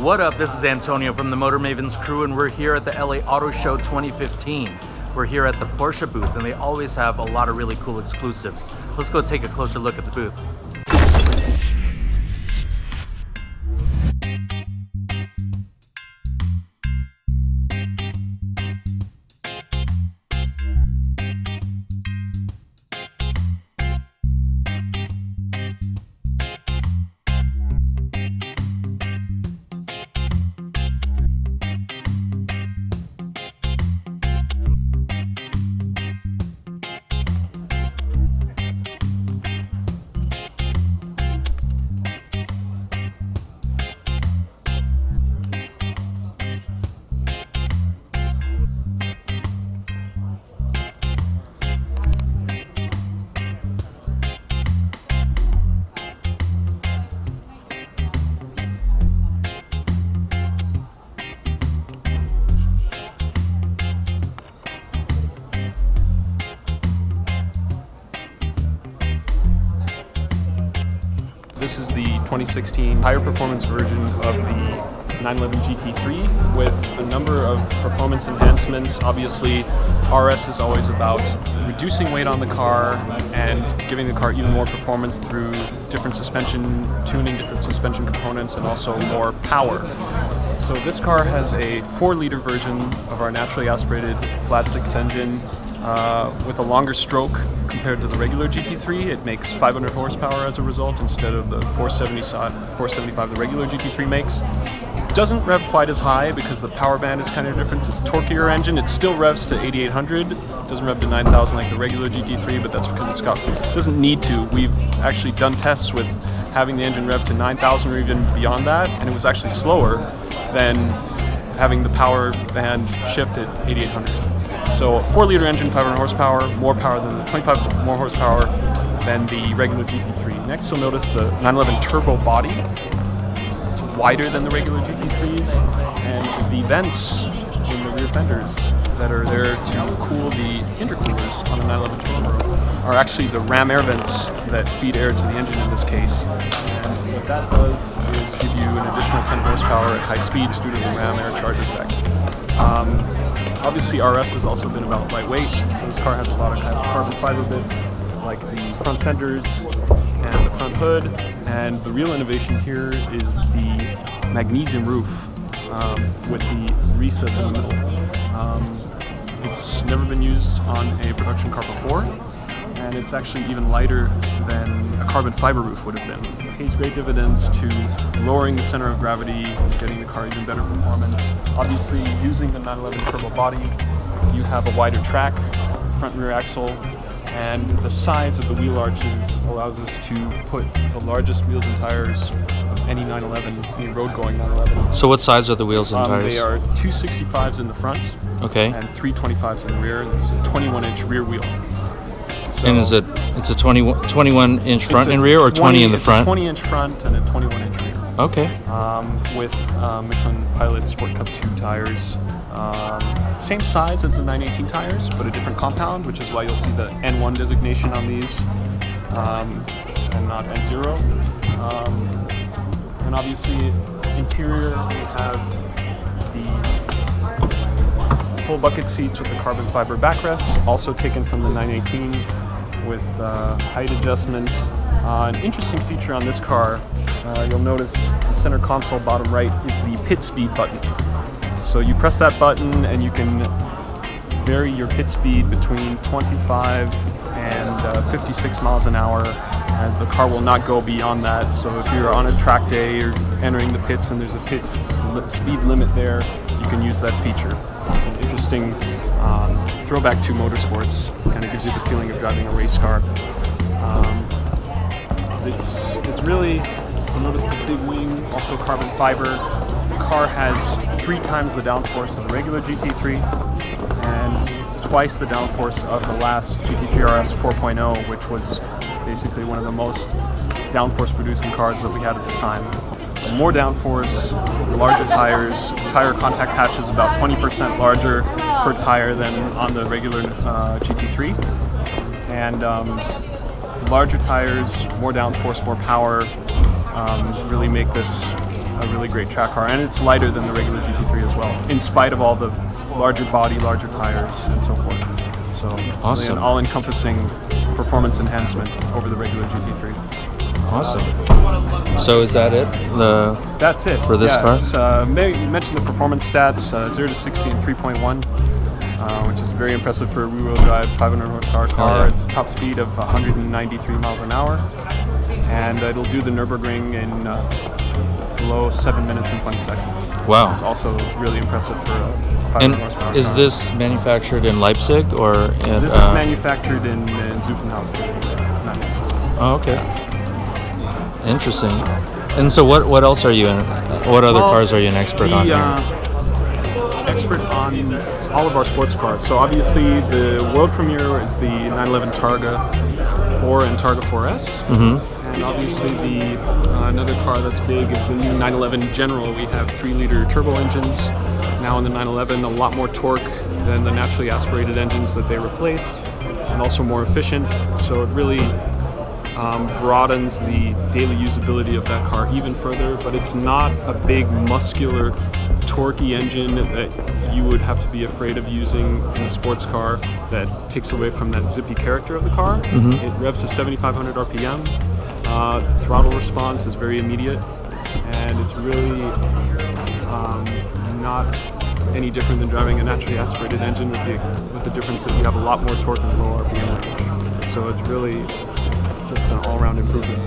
What up, this is Antonio from the Motor Mavens crew, and we're here at the LA Auto Show 2015. We're here at the Porsche booth, and they always have a lot of really cool exclusives. Let's go take a closer look at the booth. This is the 2016 higher performance version of the 911 GT3 with a number of performance enhancements. Obviously, RS is always about reducing weight on the car and giving the car even more performance through different suspension tuning, different suspension components, and also more power. So this car has a 4-liter version of our naturally aspirated flat six engine with a longer stroke compared to the regular GT3. It makes 500 horsepower as a result instead of the 475 the regular GT3 makes. It doesn't rev quite as high because the power band is kind of different. It's a torquier engine. It still revs to 8,800. It doesn't rev to 9,000 like the regular GT3, but that's because it doesn't need to. We've actually done tests with having the engine rev to 9,000 or even beyond that, and it was actually slower than having the power band shift at 8,800. So a 4-liter engine, 500 horsepower, more power than the 25 more horsepower than the regular GT3. Next, you'll notice the 911 turbo body. It's wider than the regular GT3s, and the vents in the rear fenders that are there to cool the intercoolers on the 911 turbo are actually the ram air vents that feed air to the engine in this case. And what that does is give you an additional 10 horsepower at high speeds due to the ram air charge effect. Obviously, RS has also been about lightweight, so this car has a lot of kind of carbon fiber bits, like the front fenders and the front hood. And the real innovation here is the magnesium roof with the recess in the middle. It's never been used on a production car before, and it's actually even lighter than a carbon fiber roof would have been. It pays great dividends to lowering the center of gravity, getting the car even better performance. Obviously, using the 911 turbo body, you have a wider track, front and rear axle, and the size of the wheel arches allows us to put the largest wheels and tires of any 911, any road-going 911. So what size are the wheels and tires? They are 265s in the front, okay, and 325s in the rear, and there's a 21-inch rear wheel. So and it's a 21-inch front and rear, or 20 in the front? 20-inch front and a 21-inch rear. Okay. With Michelin Pilot Sport Cup 2 tires. Same size as the 918 tires, but a different compound, which is why you'll see the N1 designation on these and not N0. And obviously, interior, we have the full bucket seats with the carbon fiber backrests, also taken from the 918 with height adjustment. An interesting feature on this car, you'll notice the center console bottom right is the pit speed button. So you press that button and you can vary your pit speed between 25 and 56 miles an hour, and the car will not go beyond that. So if you're on a track day or entering the pits and there's a pit speed limit there, you can use that feature. It's an interesting throwback to motorsports, kind of gives you the feeling of driving a race car. It's really, you'll notice the big wing, also carbon fiber. The car has 3 times the downforce of the regular GT3 and twice the downforce of the last GT3 RS 4.0, which was basically one of the most downforce producing cars that we had at the time. More downforce, larger tires, tire contact patch is about 20% larger per tire than on the regular GT3. And larger tires, more downforce, more power, really make this a really great track car, and it's lighter than the regular GT3 as well, in spite of all the larger body, larger tires, and so forth. So Awesome. really an all-encompassing performance enhancement over the regular GT3. Awesome. So is that it? That's it For this car? You mentioned the performance stats: 0 to 60 in 3.1, which is very impressive for a rear-wheel drive 500 horsepower car. Oh, yeah. It's top speed of 193 miles an hour, and it'll do the Nürburgring in below 7 minutes and 20 seconds. Wow. Which is also really impressive for a 500 horsepower And is car. this manufactured in Leipzig or? This is manufactured in Zuffenhausen. Oh, okay. Interesting. And so what else are you in? What other cars are you an expert on here? Expert on all of our sports cars. So obviously the world premiere is the 911 Targa 4 and Targa 4S. Mm-hmm. And obviously the another car that's big is the new 911 General. We have 3-liter turbo engines now in the 911, a lot more torque than the naturally aspirated engines that they replace, and also more efficient. So it really broadens the daily usability of that car even further, but it's not a big muscular torquey engine that you would have to be afraid of using in a sports car that takes away from that zippy character of the car. Mm-hmm. It revs to 7,500 RPM. Throttle response is very immediate, and it's really not any different than driving a naturally aspirated engine with the difference that you have a lot more torque and low RPM range. So it's really just an all-round improvement.